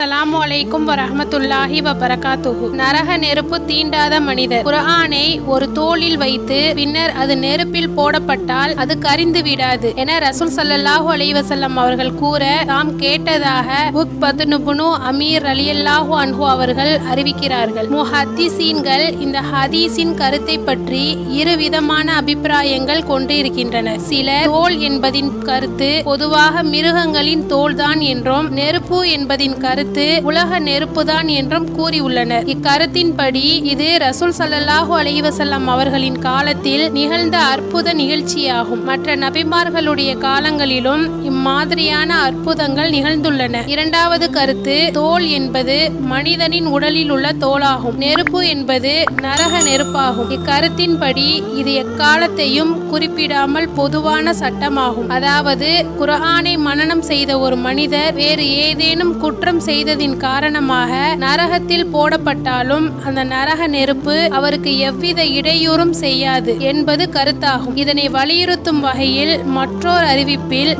அஸ்ஸலாமு அலைக்கும் வரஹ்மத்துல்லாஹி வபரகாத்துஹு. நரக நெருப்பு தீண்டாத மனிதர். குர்ஆனை ஒரு தோளில் வைத்து பின்னர் அது நெருப்பில் போடப்பட்டால் அது கரிந்து விடாது என ரசூல் ஸல்லல்லாஹு அலைஹி வஸல்லம் அவர்கள் கூற தாம் கேட்டதாக உக்பத்னு அமீர் ரலியல்லாஹு அன்ஹு அவர்கள் அறிவிக்கிறார்கள். முஹத்திஸீன்கள் இந்த ஹதீஸின் கருத்தை பற்றி இருவிதமான அபிப்பிராயங்கள் கொண்டு இருக்கின்றனர். சிலர் தோல் என்பதின் கருத்து பொதுவாக மிருகங்களின் தோல்தான் என்றும், நெருப்பு என்பதின் கருத்து உலக நெருப்புதான் என்றும் கூறியுள்ளனர். இக்கருத்தின்படி இது ரசூல் ஸல்லல்லாஹு அலைஹி வஸல்லம் அவர்களின் காலத்தில் நிகழ்ந்த அற்புத நிகழ்ச்சியாகும். மற்ற நபிமார்களுடைய காலங்களிலும் இம்மாதிரியான அற்புதங்கள் நிகழ்ந்துள்ளன. இரண்டாவது கருத்து, தோல் என்பது மனிதனின் உடலில் உள்ள தோலாகும், நெருப்பு என்பது நரக நெருப்பாகும். இக்கருத்தின்படி இது எக்காலத்தையும் குறிப்பிடாமல் பொதுவான சட்டமாகும். அதாவது குர்ஆனை மனனம் செய்த ஒரு மனிதர் வேறு ஏதேனும் குற்றம் செய்ததின் காரணமாக நரகத்தில் போடப்பட்டாலும் அந்த நரக நெருப்பு அவருக்கு எவ்வித இடையூறும் செய்யாது என்பது கருத்தாகும். இதனை வலியுறுத்தும் வகையில் மற்றொரு அறிவிப்பில்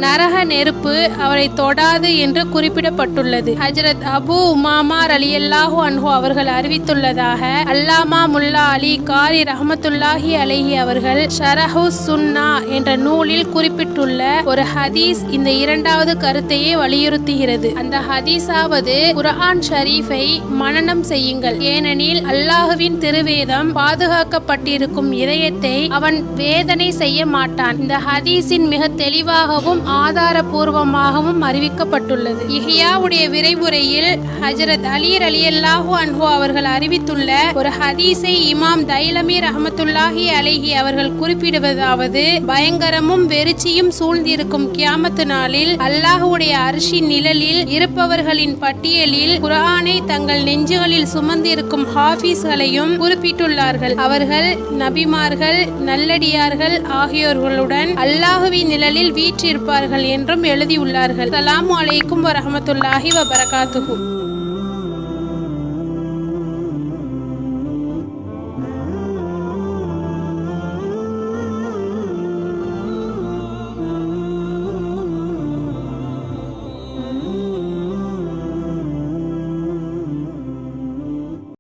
நரக நெருப்பு அவரை தொடாது என்று குறிப்பிடப்பட்டுள்ளது. ஹஜ்ரத் அபு உமாமா ரலியல்லாஹு அன்ஹு அவர்கள் அறிவித்துள்ளதாக அல்லாமா முல்லா அலி காரி ரஹ்மத்துல்லாஹி அலைஹி அவர்கள் ஷரஹு சுன்னா என்ற நூலில் குறிப்பிட்டுள்ள ஒரு ஹதீஸ் இந்த இரண்டாவது கருத்தையே வலியுறுத்துகிறது. அந்த ஹதீஸாவது, குர்ஆன் ஷரீஃபை மனனம் செய்யுங்கள், ஏனெனில் அல்லாஹுவின் திருவேதம் பாதுகாக்கப்பட்டிருக்கும் இதயத்தை அவன் வேதனை செய்ய மாட்டான். இந்த ஹதீஸின் மிக தெளிவாகவும் ஆதாரபூர்வமாகவும் அறிவிக்கப்பட்டுள்ளது. இஹ்யாவுடைய விரைவுரையில் ஹஜ்ரத் அலி ரலியல்லாஹு அன்ஹு அவர்கள் அறிவித்துள்ள ஒரு ஹதீஸை இமாம் தைலமி ரஹ்மத்துல்லாஹி அலைஹி அவர்கள் குறிப்பிடுவதாவது, பயங்கரமும் வெறிச்சியும் சூழ்ந்திருக்கும் கியாமத்து நாளில் அல்லாஹுடைய அர்ஷின் நிழலில் இருப்பவர்களின் பட்டியலில் குர்ஆனை தங்கள் நெஞ்சுகளில் சுமந்திருக்கும் ஹாஃபிஸ்களையும் குறிப்பிட்டுள்ளார்கள். அவர்கள் நபிமார்கள், நல்லடியார்கள் ஆகியோர்களுடன் அல்லாஹுவின் நிழலில் வீற்றிருப்பார்கள் என்றும் எழுதியுள்ளார்கள். அஸ்ஸலாமு அலைக்கும் வரஹ்மத்துல்லாஹி வபரகாத்துஹு.